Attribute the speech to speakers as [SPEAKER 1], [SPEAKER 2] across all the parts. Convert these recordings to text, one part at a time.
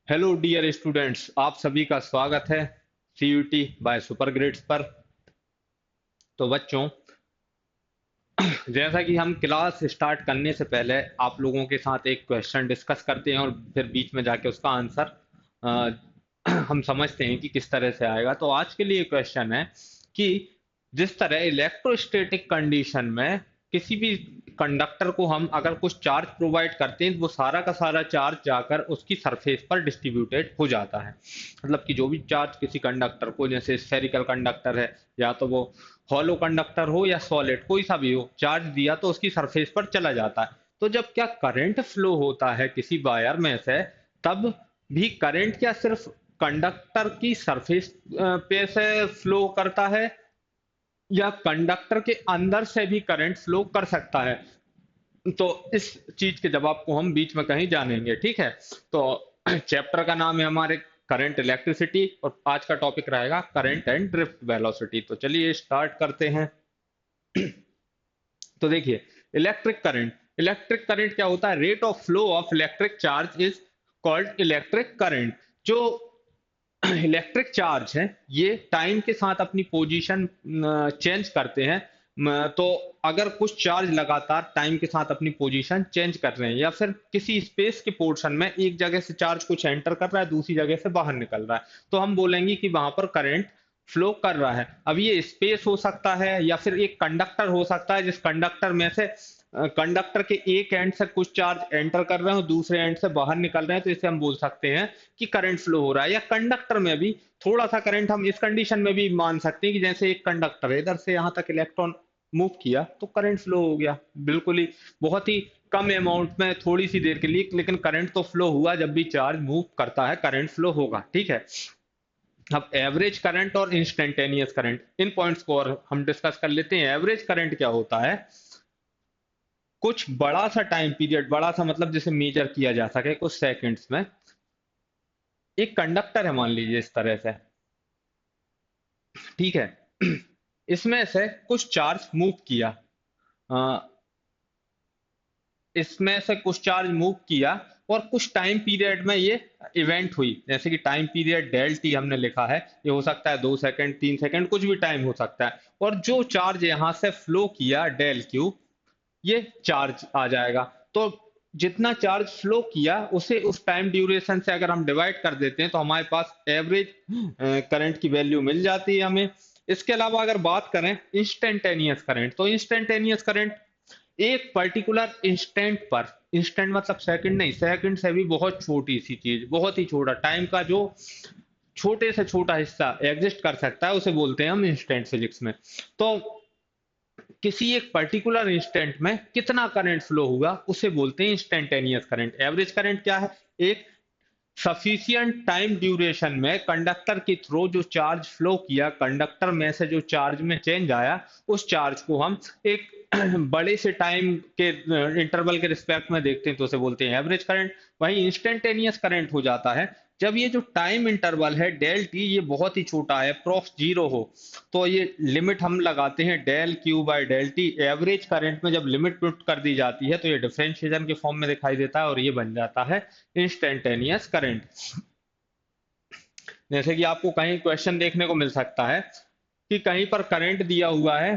[SPEAKER 1] Hello dear students, आप सभी का स्वागत है सीयूटी बाय सुपर ग्रेड्स पर। तो बच्चों, जैसा कि हम क्लास स्टार्ट करने से पहले आप लोगों के साथ एक क्वेश्चन डिस्कस करते हैं और फिर बीच में जाके उसका आंसर हम समझते हैं कि किस तरह से आएगा। तो आज के लिए क्वेश्चन है कि जिस तरह इलेक्ट्रोस्टैटिक कंडीशन में किसी भी कंडक्टर को हम अगर कुछ चार्ज प्रोवाइड करते हैं तो वो सारा का सारा चार्ज जाकर उसकी सरफेस पर डिस्ट्रीब्यूटेड हो जाता है। मतलब कि जो भी चार्ज किसी कंडक्टर को, जैसे स्फेरिकल कंडक्टर है या तो वो हॉलो कंडक्टर हो या सॉलिड, कोई सा भी हो, चार्ज दिया तो उसकी सरफेस पर चला जाता है। तो जब क्या करंट फ्लो होता है किसी वायर में से, तब भी करंट क्या सिर्फ कंडक्टर की सरफेस पे से फ्लो करता है या कंडक्टर के अंदर से भी करंट फ्लो कर सकता है? तो इस चीज के जवाब को हम बीच में कहीं जानेंगे, ठीक है। तो चैप्टर का नाम है हमारे करंट इलेक्ट्रिसिटी और आज का टॉपिक रहेगा करंट एंड ड्रिफ्ट वेलोसिटी। तो चलिए स्टार्ट करते हैं। तो देखिए, इलेक्ट्रिक करंट क्या होता है? Rate of flow of electric charge is called electric current. जो इलेक्ट्रिक चार्ज है ये टाइम के साथ अपनी पोजीशन चेंज करते हैं। तो अगर कुछ चार्ज लगातार टाइम के साथ अपनी पोजीशन चेंज कर रहे हैं या फिर किसी स्पेस के पोर्शन में एक जगह से चार्ज कुछ एंटर कर रहा है, दूसरी जगह से बाहर निकल रहा है, तो हम बोलेंगे कि वहां पर करंट फ्लो कर रहा है। अब ये स्पेस हो सकता है या फिर एक कंडक्टर हो सकता है, जिस कंडक्टर में से कंडक्टर के एक एंड से कुछ चार्ज एंटर कर रहे हैं और दूसरे एंड से बाहर निकल रहे हैं, तो इसे हम बोल सकते हैं कि करंट फ्लो हो रहा है। या कंडक्टर में भी थोड़ा सा करंट हम इस कंडीशन में भी मान सकते हैं कि जैसे एक कंडक्टर है, इधर से यहां तक इलेक्ट्रॉन मूव किया तो करंट फ्लो हो गया। बिल्कुल ही बहुत ही कम अमाउंट में थोड़ी सी देर के लिए, लेकिन करंट तो फ्लो हुआ। जब भी चार्ज मूव करता है करंट फ्लो होगा, ठीक है। अब एवरेज करंट और इंस्टेंटेनियस करंट, इन पॉइंट्स को और हम डिस्कस कर लेते हैं। एवरेज करंट क्या होता है? कुछ बड़ा सा टाइम पीरियड, बड़ा सा मतलब जिसे मेजर किया जा सके कुछ सेकंड्स में, एक कंडक्टर है मान लीजिए इस तरह से, ठीक है। इसमें से कुछ चार्ज मूव किया, अ, इसमें से कुछ चार्ज मूव किया और कुछ टाइम पीरियड में ये इवेंट हुई। जैसे कि टाइम पीरियड डेल टी हमने लिखा है, ये हो सकता है 2 सेकंड, 3 सेकंड, कुछ भी टाइम हो सकता है। और जो चार्ज यहां से फ्लो किया डेल क्यू, ये चार्ज आ जाएगा। तो जितना चार्ज फ्लो किया उसे उस टाइम ड्यूरेशन से अगर हम डिवाइड कर देते हैं तो हमारे पास एवरेज करंट की वैल्यू मिल जाती है हमें। इसके अलावा अगर बात करें इंस्टेंटेनियस करंट, तो इंस्टेंटेनियस करंट एक पर्टिकुलर इंस्टेंट पर, इंस्टेंट मतलब सेकंड नहीं, सेकंड से भी बहुत छोटी सी चीज, बहुत ही छोटा टाइम का जो छोटे से छोटा हिस्सा एग्जिस्ट कर सकता है, उसे बोलते हैं हम इंस्टेंट फिजिक्स में। तो किसी एक पर्टिकुलर इंस्टेंट में कितना करंट फ्लो हुआ उसे बोलते हैं इंस्टेंटेनियस करंट। एवरेज करंट क्या है? एक सफिशियंट टाइम ड्यूरेशन में कंडक्टर के थ्रू जो चार्ज फ्लो किया, कंडक्टर में से जो चार्ज में चेंज आया, उस चार्ज को हम एक बड़े से टाइम के इंटरवल के रिस्पेक्ट में देखते हैं तो उसे बोलते हैं एवरेज करंट। वहीं इंस्टेंटेनियस करंट हो जाता है जब ये जो टाइम इंटरवल है डेल टी ये बहुत ही छोटा है, अप्रोक्स जीरो हो, तो ये लिमिट हम लगाते हैं del q by del t. Average current में जब लिमिट पुट कर दी जाती है तो ये डिफरेंशिएशन के फॉर्म में दिखाई देता है और ये बन जाता है इंस्टेंटेनियस करंट। जैसे कि आपको कहीं क्वेश्चन देखने को मिल सकता है कि कहीं पर करंट दिया हुआ है,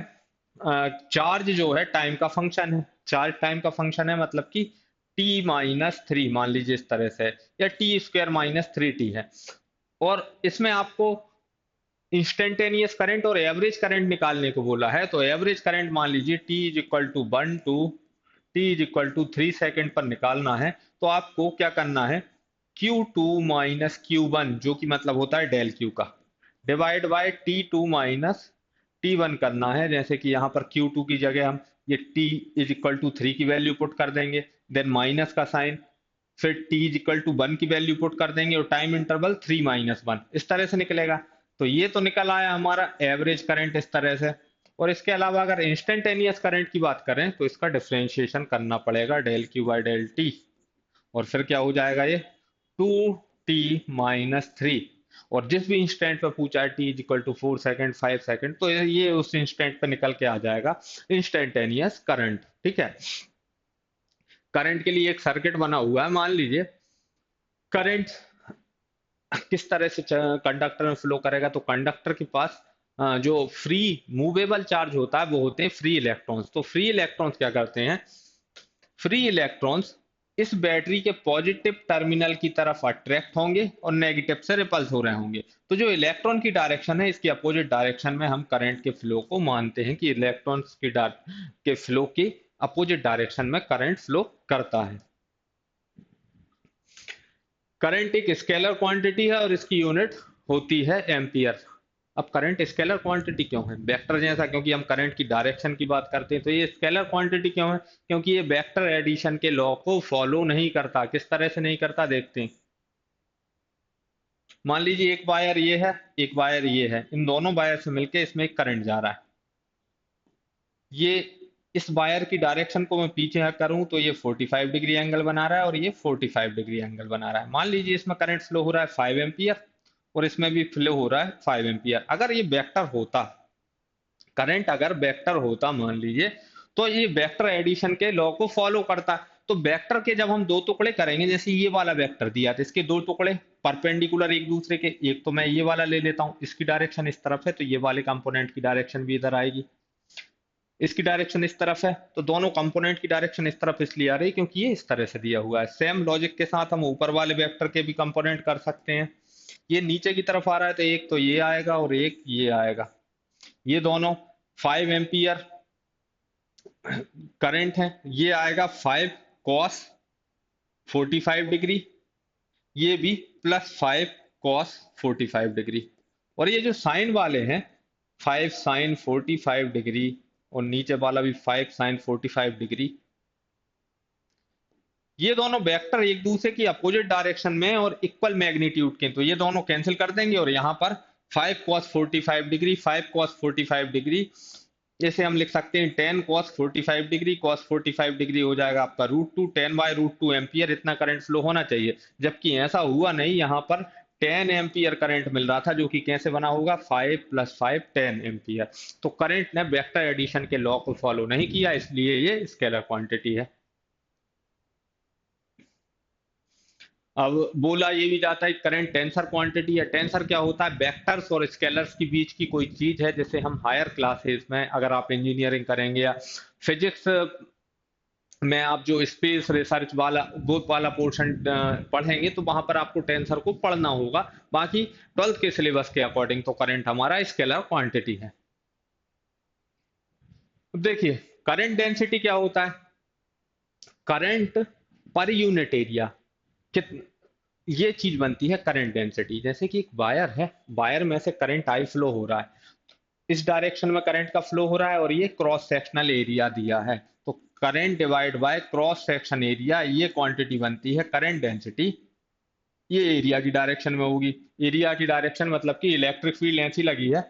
[SPEAKER 1] चार्ज जो है टाइम का फंक्शन है, चार्ज टाइम का फंक्शन है, मतलब कि t-3 मान लीजिए इस तरह से, या t² - 3t है। और इसमें आपको इंस्टेंटेनियस करंट और एवरेज करंट निकालने को बोला है। तो एवरेज करंट मान लीजिए t=1 टू t=3 सेकंड पर निकालना है। तो आपको क्या करना है, Q2 - Q1, जो कि मतलब होता है डेल क्यू का, डिवाइड बाय T2 - T1 करना है। जैसे कि यहाँ पर Q2 की जगह हम ये t=3 की वैल्यू पुट कर देंगे, देन माइनस का साइन, फिर t=1 की वैल्यू पुट कर देंगे और टाइम इंटरवल 3 - 1, इस तरह से निकलेगा। तो ये तो निकल आया हमारा एवरेज करंट इस तरह से। और इसके अलावा अगर इंस्टेंटेनियस करंट की बात करें तो इसका डिफरेंशिएशन करना पड़ेगा del q by del t, और फिर क्या हो जाएगा ये 2t - 3। और जिस भी इंस्टेंट पे पूछा है t=4 सेकंड, 5 सेकंड, तो ये उस इंस्टेंट पे निकल के आ जाएगा इंस्टेंटेनियस करंट, ठीक है। करंट के लिए एक सर्किट बना हुआ है, मान लीजिए करंट किस तरह से कंडक्टर में फ्लो करेगा, तो कंडक्टर के पास जो फ्री मूवेबल चार्ज होता है वो होते हैं फ्री इलेक्ट्रॉन्स। तो फ्री इलेक्ट्रॉन्स क्या करते हैं, फ्री इलेक्ट्रॉन्स इस बैटरी के पॉजिटिव टर्मिनल की तरफ अट्रैक्ट होंगे और नेगेटिव से रिपल्स हो रहे होंगे। तो जो इलेक्ट्रॉन की डायरेक्शन है, इसकी अपोजिट डायरेक्शन में हम करंट के फ्लो को मानते हैं कि इलेक्ट्रॉन्स के फ्लो की अपोजिट डायरेक्शन में करंट फ्लो करता है। करंट एक स्केलर क्वांटिटी है और इसकी यूनिट होती है एम्पियर। अब करंट स्केलर क्वांटिटी क्यों है, वेक्टर जैसा, क्योंकि हम करंट की डायरेक्शन की बात करते हैं। तो ये स्केलर क्वांटिटी क्यों है, क्योंकि ये वेक्टर एडिशन के लॉ को फॉलो नहीं करता। किस तरह से नहीं करता देखते हैं। मान लीजिए एक वायर ये है, एक वायर ये है, इन दोनों वायर से मिलके इसमें एक करंट जा रहा है। ये इस वायर की डायरेक्शन को मैं पीछे करूं तो ये 45 डिग्री एंगल बना रहा है और ये 45 डिग्री एंगल बना रहा है। मान लीजिए इसमें करंट फ्लो हो रहा है 5 एम्पियर और इसमें भी फ्लो हो रहा है 5 एम्पियर। अगर ये वेक्टर होता, करंट अगर वेक्टर होता मान लीजिए, तो ये वेक्टर एडिशन के लॉ को फॉलो करता। तो वेक्टर के जब हम दो टुकड़े करेंगे, जैसे ये वाला वेक्टर दिया था, इसके दो टुकड़े परपेंडिकुलर एक दूसरे के, एक तो मैं ये वाला ले लेता हूं, इसकी डायरेक्शन इस तरफ है तो ये वाले कंपोनेंट की डायरेक्शन भी इधर आएगी, इसकी डायरेक्शन इस तरफ है तो दोनों कंपोनेंट की डायरेक्शन इस तरफ इसलिए आ रही क्योंकि ये इस तरह से दिया हुआ है। सेम लॉजिक के साथ हम ऊपर वाले वेक्टर के भी कंपोनेंट कर सकते हैं। ये नीचे की तरफ आ रहा है तो एक तो ये आएगा और एक ये आएगा। ये दोनों 5 एम्पियर करंट है, ये आएगा 5 कॉस 45 डिग्री, ये भी प्लस 5 कॉस 45 डिग्री। और ये जो साइन वाले हैं 5 साइन 45 डिग्री और नीचे वाला भी 5 साइन 45 डिग्री, ये दोनों वेक्टर एक दूसरे की अपोजिट डायरेक्शन में और इक्वल मैग्नीट्यूड के, तो ये दोनों कैंसिल कर देंगे और यहाँ पर 5 cos 45 डिग्री 5 cos 45 डिग्री, जैसे हम लिख सकते हैं 10 cos 45 डिग्री cos 45 डिग्री हो जाएगा आपका √2 10/√2 एम्पियर। इतना करंट फ्लो होना चाहिए, जबकि ऐसा हुआ नहीं। यहाँ पर 10 एम्पियर करंट मिल रहा था, जो कि कैसे बना होगा, 5 + 5 10 एम्पियर। तो करंट ने वेक्टर एडिशन के लॉ को फॉलो नहीं किया, इसलिए ये स्केलर क्वांटिटी है। अब बोला ये भी जाता है करंट टेंसर क्वांटिटी है। टेंसर क्या होता है, वेक्टर्स और स्केलर्स के बीच की कोई चीज है। जैसे हम हायर क्लासेस में, अगर आप इंजीनियरिंग करेंगे या फिजिक्स में आप जो स्पेस रिसर्च वाला वो वाला पोर्शन पढ़ेंगे, तो वहां पर आपको टेंसर को पढ़ना होगा। बाकी 12th के सिलेबस के अकॉर्डिंग तो करंट हमारा स्केलर क्वांटिटी है। अब देखिए करंट डेंसिटी क्या होता है, करंट पर यूनिट एरिया कित ये चीज बनती है करंट डेंसिटी। जैसे कि एक वायर है, वायर में से करंट आई फ्लो हो रहा है, इस डायरेक्शन में करंट का फ्लो हो रहा है और ये क्रॉस सेक्शनल एरिया दिया है। तो current divide by cross section area, ये क्वांटिटी बनती है करंट डेंसिटी। ये एरिया की डायरेक्शन में होगी। एरिया की डायरेक्शन मतलब कि इलेक्ट्रिक फील्ड ऐसी लगी है,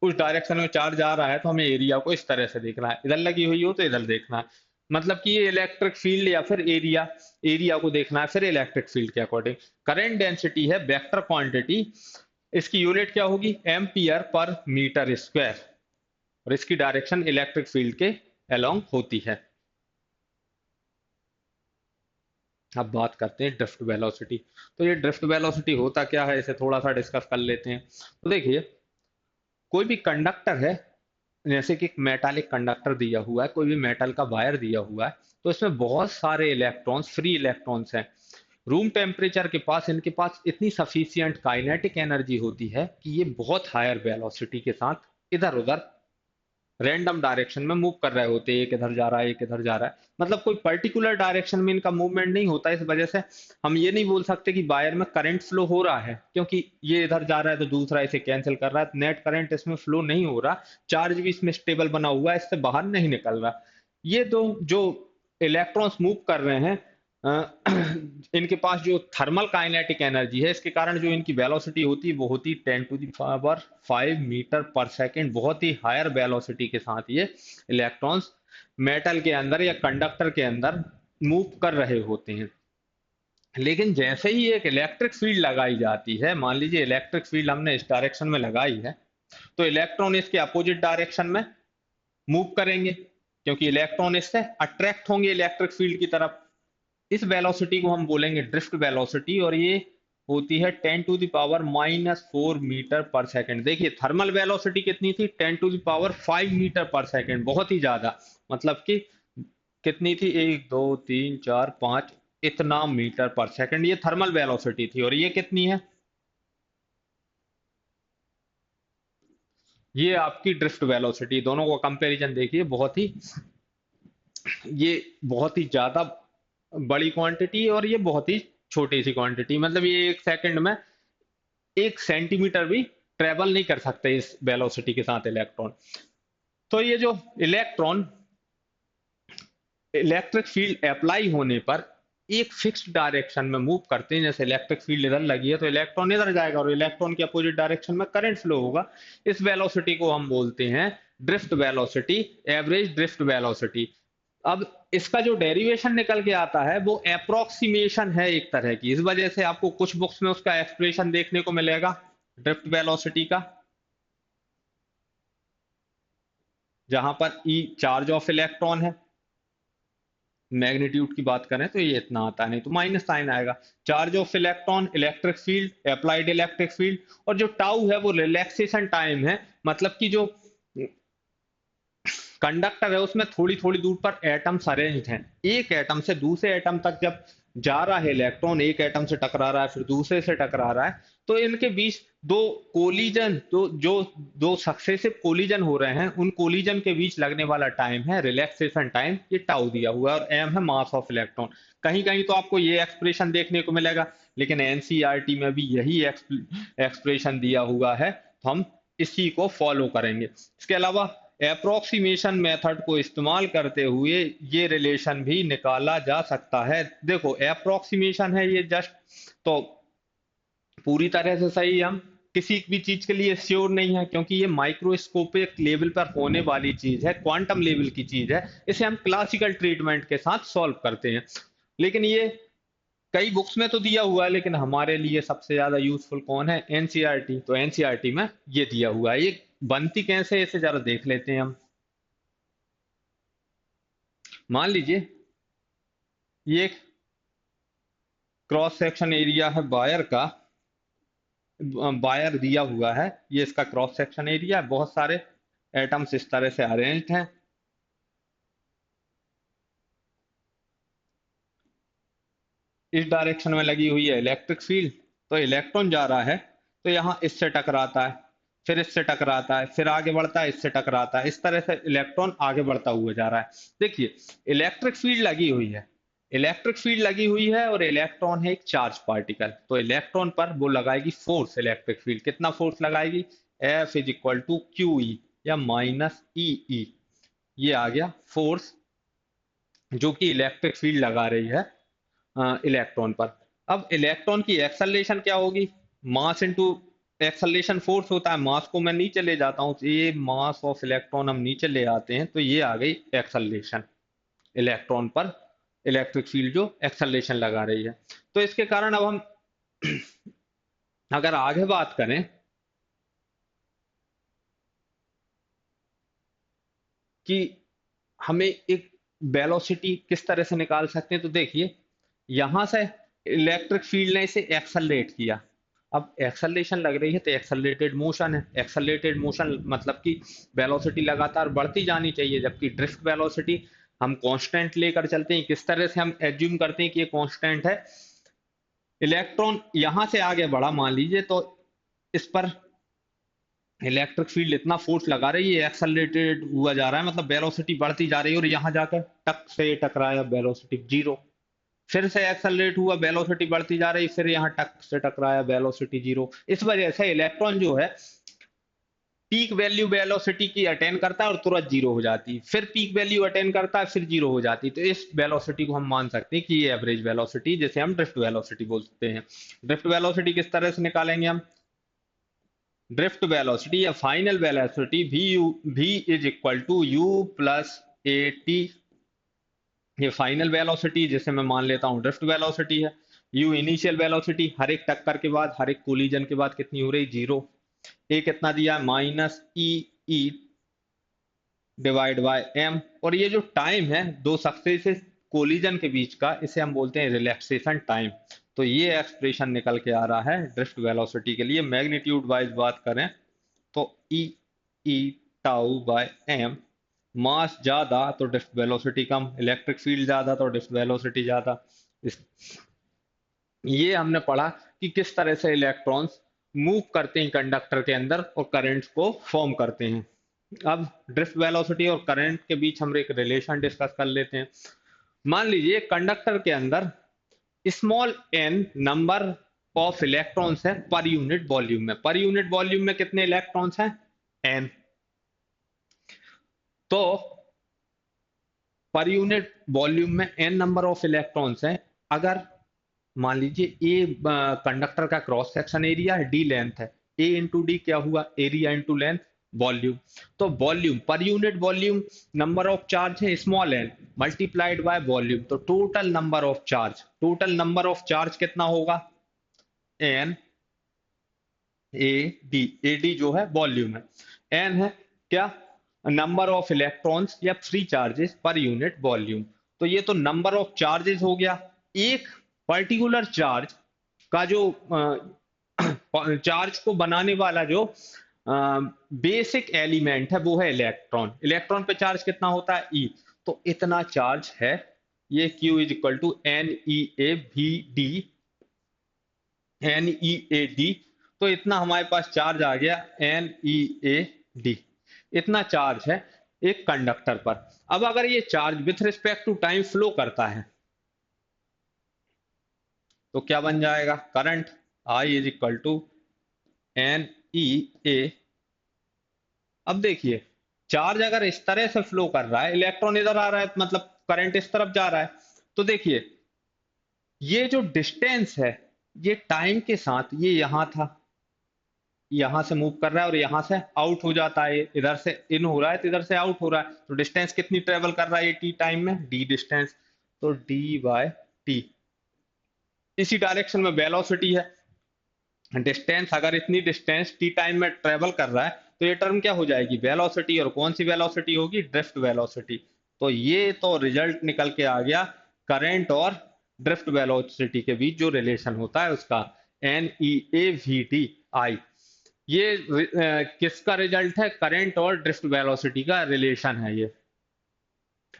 [SPEAKER 1] उस डायरेक्शन में चार्ज आ रहा है, तो हमें एरिया को इस तरह से देखना है। इधर लगी हुई हो तो इधर देखना है, मतलब कि ये इलेक्ट्रिक फील्ड या फिर एरिया, एरिया को देखना है फिर इलेक्ट्रिक फील्ड के अकॉर्डिंग। करंट डेंसिटी है वेक्टर क्वांटिटी, इसकी यूनिट क्या होगी, एम्पियर पर मीटर स्क्वायर, और इसकी डायरेक्शन इलेक्ट्रिक फील्ड के अलोंग होती है। अब बात करते हैं ड्रिफ्ट वेलोसिटी। तो ये ड्रिफ्ट वेलोसिटी होता क्या है, इसे थोड़ा सा डिस्कस कर लेते हैं। तो देखिए कोई भी कंडक्टर है, जैसे कि एक मेटालिक कंडक्टर दिया हुआ है, कोई भी मेटल का वायर दिया हुआ है, तो इसमें बहुत सारे इलेक्ट्रॉन्स, फ्री इलेक्ट्रॉन्स हैं। रूम टेम्परेचर के पास इनके पास इतनी सफिशियंट काइनेटिक एनर्जी होती है कि ये बहुत हायर वेलोसिटी के साथ इधर उधर रैंडम डायरेक्शन में मूव कर रहे होते हैं। एक इधर जा रहा है, एक इधर जा रहा है, मतलब कोई पर्टिकुलर डायरेक्शन में इनका मूवमेंट नहीं होता। इस वजह से हम ये नहीं बोल सकते कि वायर में करंट फ्लो हो रहा है, क्योंकि ये इधर जा रहा है तो दूसरा इसे कैंसिल कर रहा है, नेट करंट इसमें फ्लो नहीं हो रहा। चार्ज भी इसमें स्टेबल बना हुआ है, इससे बाहर नहीं निकल रहा। ये दो जो इलेक्ट्रॉन्स मूव कर रहे हैं, अ, इनके पास जो थर्मल काइनेटिक एनर्जी है, इसके कारण जो इनकी वेलोसिटी होती है वो होती है 10⁵ मीटर पर सेकेंड। बहुत ही हायर वेलोसिटी के साथ ये इलेक्ट्रॉन्स मेटल के अंदर या कंडक्टर के अंदर मूव कर रहे होते हैं। लेकिन जैसे ही एक इलेक्ट्रिक फील्ड लगाई जाती है, मान लीजिए इलेक्ट्रिक फील्ड हमने इस डायरेक्शन में लगाई है, तो इलेक्ट्रॉन इसके अपोजिट डायरेक्शन में मूव करेंगे, क्योंकि इलेक्ट्रॉन इससे अट्रैक्ट होंगे इलेक्ट्रिक फील्ड की तरफ। इस वेलोसिटी को हम बोलेंगे ड्रिफ्ट वेलोसिटी, और ये होती है 10⁻⁻⁴ मीटर पर सेकंड। देखिए थर्मल वेलोसिटी कितनी थी, 10⁵ मीटर पर सेकंड, बहुत ही ज्यादा। मतलब कि कितनी थी, 1 2 3 4 5, इतना मीटर पर सेकंड ये थर्मल वेलोसिटी थी। और ये कितनी है, ये आपकी ड्रिफ्ट वेलोसिटी। दोनों को कंपैरिजन देखिए, ये बहुत ही ज्यादा बड़ी क्वांटिटी है और ये बहुत ही छोटी सी क्वांटिटी। मतलब ये 1 सेकंड में 1 सेंटीमीटर भी ट्रेवल नहीं कर सकते इस वेलोसिटी के साथ इलेक्ट्रॉन। तो ये जो इलेक्ट्रॉन इलेक्ट्रिक फील्ड अप्लाई होने पर एक फिक्स्ड डायरेक्शन में मूव करते हैं, जैसे इलेक्ट्रिक फील्ड इधर लगी है तो इलेक्ट्रॉन इधर जाएगा और इलेक्ट्रॉन के अपोजिट डायरेक्शन में करंट फ्लो होगा। इस वेलोसिटी को हम बोलते हैं drift velocity, average drift velocity. अब इसका जो डेरिवेशन निकल के आता है वो अप्रोक्सीमेशन है एक तरह की। इस वजह से आपको कुछ बुक्स में उसका एक्सप्रेशन देखने को मिलेगा ड्रिफ्ट वेलोसिटी का, जहां पर ई चार्ज ऑफ इलेक्ट्रॉन है। मैग्नीट्यूड की बात करें तो ये इतना आता है, नहीं तो माइनस साइन आएगा। Charge of electron, electric field, applied electric field, और जो टाउ है वो रिलैक्सेशन टाइम है। मतलब कि जो कंडक्टर है उसमें थोड़ी थोड़ी दूर पर एटम्स अरेंज्ड हैं। एक एटम से दूसरे एटम तक जब जा रहा है इलेक्ट्रॉन, एक एटम से टकरा रहा है फिर दूसरे से टकरा रहा है, तो इनके बीच दो कोलिजन, तो जो दो सक्सेसिव कोलिजन हो रहे हैं उन कोलिजन के बीच लगने वाला टाइम है रिलैक्सेशन टाइम, ये टाउ दिया हुआ है। और एम है मास ऑफ इलेक्ट्रॉन। कहीं कहीं तो आपको ये एक्सप्रेशन देखने को मिलेगा, लेकिन एनसीईआरटी में भी यही एक्सप्रेशन दिया हुआ है, तो हम इसी को फॉलो करेंगे। इसके अलावा अप्रोक्सीमेशन मेथड को इस्तेमाल करते हुए ये रिलेशन भी निकाला जा सकता है। देखो अप्रोक्सीमेशन है ये जस्ट, तो पूरी तरह से सही हम किसी भी चीज के लिए श्योर नहीं है, क्योंकि ये माइक्रोस्कोपिक लेवल पर होने वाली चीज है, क्वांटम लेवल की चीज है। इसे हम क्लासिकल ट्रीटमेंट के साथ सॉल्व करते हैं। लेकिन ये कई बुक्स में तो दिया हुआ है, लेकिन हमारे लिए सबसे ज्यादा यूजफुल कौन है, एनसीईआरटी। तो एनसीईआरटी में ये दिया हुआ है। ये बनती कैसे है इसे जरा देख लेते हैं हम। मान लीजिए ये एक क्रॉस सेक्शन एरिया है वायर का, वायर दिया हुआ है, ये इसका क्रॉस सेक्शन एरिया है। बहुत सारे एटम्स इस तरह से अरेंज्ड हैं। इस डायरेक्शन में लगी हुई है इलेक्ट्रिक फील्ड, तो इलेक्ट्रॉन जा रहा है तो यहाँ इससे टकराता है, फिर इससे टकराता है, फिर आगे बढ़ता है, इससे टकराता है। इस तरह से इलेक्ट्रॉन आगे बढ़ता हुआ जा रहा है। देखिए इलेक्ट्रिक फील्ड लगी हुई है, इलेक्ट्रिक फील्ड लगी हुई है और इलेक्ट्रॉन है एक चार्ज पार्टिकल, तो इलेक्ट्रॉन पर वो लगाएगी फोर्स, इलेक्ट्रिक फील्ड कितना फोर्स लगाएगी, F = QE या -EE। ये आ गया फोर्स जो कि इलेक्ट्रिक फील्ड लगा रही है इलेक्ट्रॉन पर। अब इलेक्ट्रॉन की एक्सेलरेशन क्या होगी, मास इनटू एक्सेलरेशन फोर्स होता है। मास को मैं नीचे ले जाता हूँ, तो ये मास ऑफ इलेक्ट्रॉन हम नीचे ले आते हैं, तो ये आ गई एक्सेलरेशन इलेक्ट्रॉन पर, इलेक्ट्रिक फील्ड जो एक्सेलरेशन लगा रही है। तो इसके कारण अब हम अगर आगे बात करें कि हमें एक वेलोसिटी किस तरह से निकाल सकते हैं, तो देखिए यहां से इलेक्ट्रिक फील्ड ने इसे एक्सेलरेट किया। अब एक्सेलरेशन लग रही है तो एक्सेलरेटेड मोशन है। एक्सेलरेटेड मोशन मतलब कि वेलोसिटी लगातार बढ़ती जानी चाहिए, जबकि ड्रिफ्ट वेलोसिटी हम कांस्टेंट लेकर चलते हैं। किस तरह से हम एज्यूम करते हैं कि ये कांस्टेंट है, इलेक्ट्रॉन यहां से आगे बढ़ा मान लीजिए, तो इस पर इलेक्ट्रिक फील्ड इतना फोर्स लगा रही है, एक्सेलरेटेड हुआ जा रहा है, मतलब वेलोसिटी बढ़ती जा रही है, और यहां जाकर टक से टकराया, वेलोसिटी जीरो। फिर से एक्सेलरेट हुआ, वेलोसिटी बढ़ती जा रही, फिर यहाँ टक से टकराया, वेलोसिटी जीरो। इस वजह से इलेक्ट्रॉन जो है पीक वैल्यू वेलोसिटी की अटेन करता है और तुरंत जीरो हो जाती है, फिर पीक वैल्यू अटेन करता है फिर जीरो हो जाती है। तो इस वेलोसिटी को हम मान सकते हैं कि ये एवरेज वेलोसिटी, जिसे हम ड्रिफ्ट वेलोसिटी बोलते हैं। ड्रिफ्ट वेलोसिटी किस तरह से निकालेंगे हम, ड्रिफ्ट वेलोसिटी या फाइनल वेलोसिटी V = U+AT। ये फाइनल वेलोसिटी जिसे मैं मान लेता हूँ ड्रिफ्ट वेलोसिटी है। U इनिशियल वेलोसिटी, हर एक टक्कर के बाद, हर एक कोलिजन के बाद कितनी हो रही, जीरो। ए कितना दिया, -EE/m। और ये जो टाइम है दो सक्सेसिव कोलिजन के बीच का, इसे हम बोलते हैं रिलैक्सेशन टाइम। तो ये एक्सप्रेशन निकल के आ रहा है ड्रिफ्ट वेलोसिटी के लिए। मैग्नीट्यूड वाइज बात करें तो ई ई टाउ बाय एम, मास ज्यादा तो ड्रिफ्ट वेलोसिटी कम, इलेक्ट्रिक फील्ड ज्यादा तो ड्रिफ्ट वेलोसिटी ज्यादा। इस ये हमने पढ़ा कि किस तरह से इलेक्ट्रॉन्स मूव करते हैं कंडक्टर के अंदर और करंट्स को फॉर्म करते हैं। अब ड्रिफ्ट वेलोसिटी और करंट के बीच हम एक रिलेशन डिस्कस कर लेते हैं। मान लीजिए कंडक्टर के अंदर small n number of electrons है पर यूनिट वॉल्यूम में। पर यूनिट वॉल्यूम में कितने इलेक्ट्रॉन्स हैं? एन। तो पर यूनिट वॉल्यूम में एन नंबर ऑफ इलेक्ट्रॉन्स हैं। अगर मान लीजिए ए कंडक्टर का क्रॉस सेक्शन एरिया है, डी लेंथ है, ए इंटू डी क्या हुआ? Area into length volume. तो volume per unit volume number of charge है small n multiplied by volume, तो total number of charge, total number of charge कितना होगा? N A D, A D जो है volume है, एन है क्या? नंबर ऑफ इलेक्ट्रॉन्स या फ्री चार्जेस पर यूनिट वॉल्यूम। तो ये तो नंबर ऑफ चार्जेस हो गया। एक पर्टिकुलर चार्ज का जो चार्ज को बनाने वाला जो बेसिक एलिमेंट है वो है इलेक्ट्रॉन। इलेक्ट्रॉन पे चार्ज कितना होता है? ई। तो इतना चार्ज है ये Q is equal to n E A v d, n E A d. तो इतना हमारे पास चार्ज आ गया एन ई ए डी, इतना चार्ज है एक कंडक्टर पर। अब अगर ये charge with respect to time flow करता है तो क्या बन जाएगा? Current I is equal to n E A. अब देखिए चार्ज अगर इस तरह से फ्लो कर रहा है, इलेक्ट्रॉन इधर आ रहा है मतलब करंट इस तरफ जा रहा है, तो देखिए ये जो डिस्टेंस है ये टाइम के साथ ये यहां था, यहां से मूव कर रहा है और यहां से आउट हो जाता है, इधर से इन हो रहा है तो इधर से आउट हो रहा है। तो डिस्टेंस कितनी ट्रेवल कर रहा है ये टी टाइम में? D distance. तो डी बाय टी, इसी डायरेक्शन में वेलोसिटी है। डिस्टेंस अगर इतनी डिस्टेंस टी टाइम में ट्रेवल कर रहा है तो ये टर्म क्या हो जाएगी? वेलोसिटी। और कौन सी वेलोसिटी होगी? Drift velocity. तो ये तो रिजल्ट निकल के आ गया करंट और ड्रिफ्ट वेलोसिटी के बीच जो रिलेशन होता है उसका, N E A V T I. ये किसका रिजल्ट है? करंट और ड्रिफ्ट वेलोसिटी का रिलेशन है ये।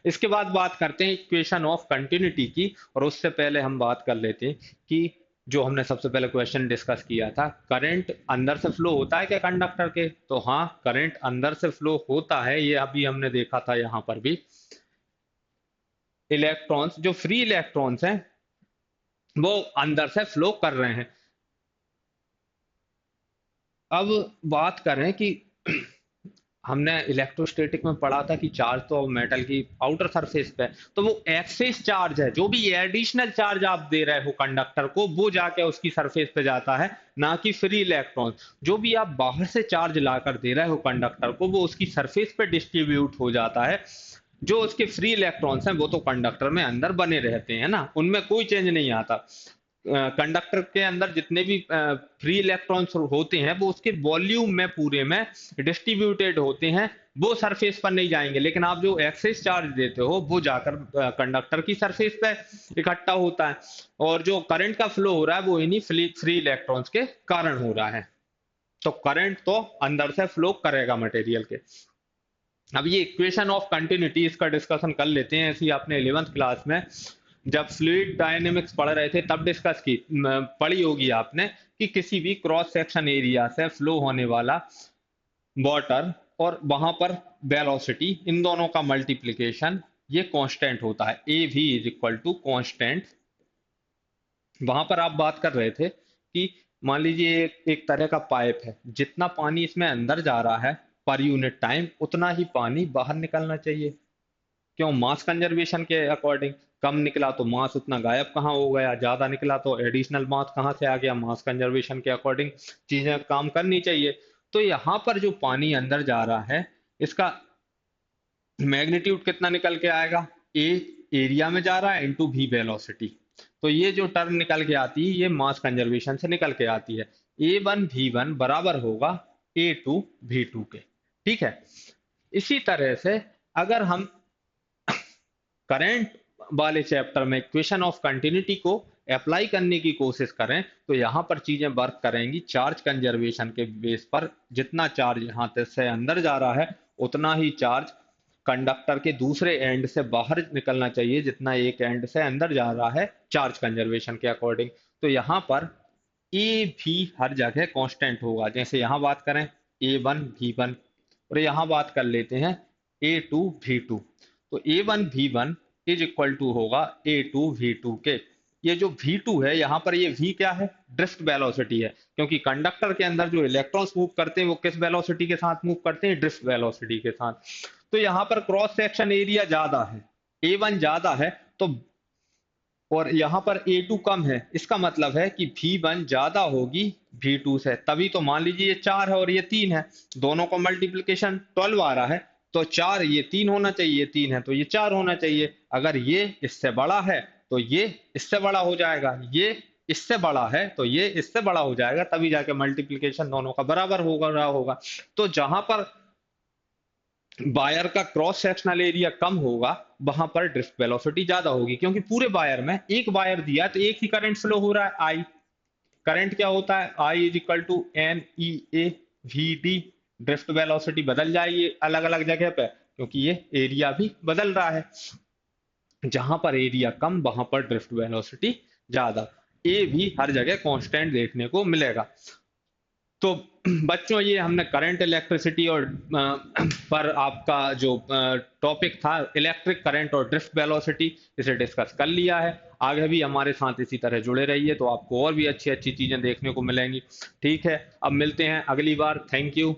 [SPEAKER 1] इसके बाद बात करते हैं इक्वेशन ऑफ कंटिन्यूटी की, और उससे पहले हम बात कर लेते हैं कि जो हमने सबसे पहले क्वेश्चन डिस्कस किया था, करंट अंदर से फ्लो होता है क्या कंडक्टर के? तो हाँ, करंट अंदर से फ्लो होता है, ये अभी हमने देखा था यहां पर भी। इलेक्ट्रॉन्स जो फ्री इलेक्ट्रॉन्स हैं वो अंदर से फ्लो कर रहे हैं। अब बात करें कि हमने इलेक्ट्रोस्टैटिक में पढ़ा था कि चार्ज तो मेटल की आउटर सरफेस पे है, तो वो एक्सेस चार्ज है, जो भी एडिशनल चार्ज आप दे रहे हो कंडक्टर को वो जाके उसकी सरफेस पे जाता है, ना कि फ्री इलेक्ट्रॉन। जो भी आप बाहर से चार्ज लाकर दे रहे हो कंडक्टर को वो उसकी सरफेस पे डिस्ट्रीब्यूट हो जाता है। जो उसके फ्री इलेक्ट्रॉन्स हैं वो तो कंडक्टर में अंदर बने रहते हैं ना, उनमें कोई चेंज नहीं आता। कंडक्टर के अंदर जितने भी फ्री इलेक्ट्रॉन्स होते हैं वो उसके वॉल्यूम में पूरे में डिस्ट्रीब्यूटेड होते हैं, वो सरफेस पर नहीं जाएंगे। लेकिन आप जो एक्सेस चार्ज देते हो वो जाकर कंडक्टर की सरफेस पे इकट्ठा होता है, और जो करंट का फ्लो हो रहा है वो इन्हीं फ्री इलेक्ट्रॉन्स के कारण हो रहा है। तो करंट तो अंदर से फ्लो करेगा मटेरियल के। अब ये इक्वेशन ऑफ कंटिन्यूटी, इसका डिस्कशन कर लेते हैं। ऐसी आपने 11th क्लास में जब फ्लूइड डायनेमिक्स पढ़ रहे थे तब डिस्कस की पढ़ी होगी आपने कि किसी भी क्रॉस सेक्शन एरिया से फ्लो होने वाला वाटर और वहां पर वेलोसिटी, इन दोनों का मल्टीप्लिकेशन ये कांस्टेंट होता है, A V is equal to constant. वहां पर आप बात कर रहे थे कि मान लीजिए एक तरह का पाइप है, जितना पानी इसमें अंदर जा रहा है पर यूनिट टाइम उतना ही पानी बाहर निकलना चाहिए। क्यों? मास कंजर्वेशन के अकॉर्डिंग। कम निकला तो मास उतना गायब कहाँ हो गया, ज्यादा निकला तो एडिशनल मास कहाँ से आ गया? मास कंजर्वेशन के अकॉर्डिंग चीजें काम करनी चाहिए। तो यहाँ पर जो पानी अंदर जा रहा है इसका मैग्नीट्यूड कितना निकल के आएगा? ए एरिया में जा रहा है इंटू वी वेलोसिटी। तो ये जो टर्म निकल के आती है ये मास कंजर्वेशन से निकल के आती है। A1 V1 बराबर होगा A2 V2 के। ठीक है, इसी तरह से अगर हम करंट वाले चैप्टर में इक्वेशन ऑफ कंटिन्यूटी को अप्लाई करने की कोशिश करें तो यहाँ पर चीजें वर्क करेंगी चार्ज कंजर्वेशन के बेस पर। जितना चार्ज यहाँ से अंदर जा रहा है उतना ही चार्ज कंडक्टर के दूसरे एंड से बाहर निकलना चाहिए, जितना एक एंड से अंदर जा रहा है चार्ज कंजर्वेशन के अकॉर्डिंग। तो यहाँ पर ए भी हर जगह कांस्टेंट होगा। जैसे यहाँ बात करें A1 V1 और यहाँ बात कर लेते हैं A2 V2। तो A1 V1 is equal to होगा A2 V2 के। ये जो V2 है यहाँ पर ये V क्या है, ड्रिफ्ट वेलोसिटी है, क्योंकि कंडक्टर के अंदर जो इलेक्ट्रॉन्स मूव करते हैं वो किस वेलोसिटी के साथ मूव करते हैं, ड्रिफ्ट वेलोसिटी के साथ। तो यहाँ पर क्रॉस सेक्शन एरिया ज्यादा है, A1 ज्यादा है, तो और यहाँ पर A2 कम है, इसका मतलब है कि V1 ज्यादा होगी V2 से। तभी तो मान लीजिए ये 4 है और ये 3 है, दोनों का मल्टीप्लिकेशन 12 आ रहा है, तो 4 ये 3 होना चाहिए, 3 है तो ये 4 होना चाहिए। अगर ये इससे बड़ा है तो ये इससे बड़ा हो जाएगा, ये इससे बड़ा है तो ये इससे बड़ा हो जाएगा, तभी जाके मल्टीप्लिकेशन दोनों का बराबर होगा रहा होगा। तो जहां पर वायर का क्रॉस सेक्शनल एरिया कम होगा वहां पर ड्रिफ्ट वेलोसिटी ज्यादा होगी, क्योंकि पूरे वायर में एक वायर दिया है तो एक ही करंट फ्लो हो रहा है आई। करंट क्या होता है, I is equal to n E A v d. Drift velocity बदल जाएगी अलग अलग जगह पे, क्योंकि ये एरिया भी बदल रहा है। जहां पर एरिया कम वहां पर ड्रिफ्ट वेलोसिटी ज्यादा। ए भी हर जगह कांस्टेंट देखने को मिलेगा। तो बच्चों ये हमने करंट इलेक्ट्रिसिटी और पर आपका जो टॉपिक था इलेक्ट्रिक करंट और ड्रिफ्ट वेलोसिटी, इसे डिस्कस कर लिया है। आगे भी हमारे साथ इसी तरह जुड़े रहिए तो आपको और भी अच्छी अच्छी चीजें देखने को मिलेंगी। ठीक है, अब मिलते हैं अगली बार। Thank you.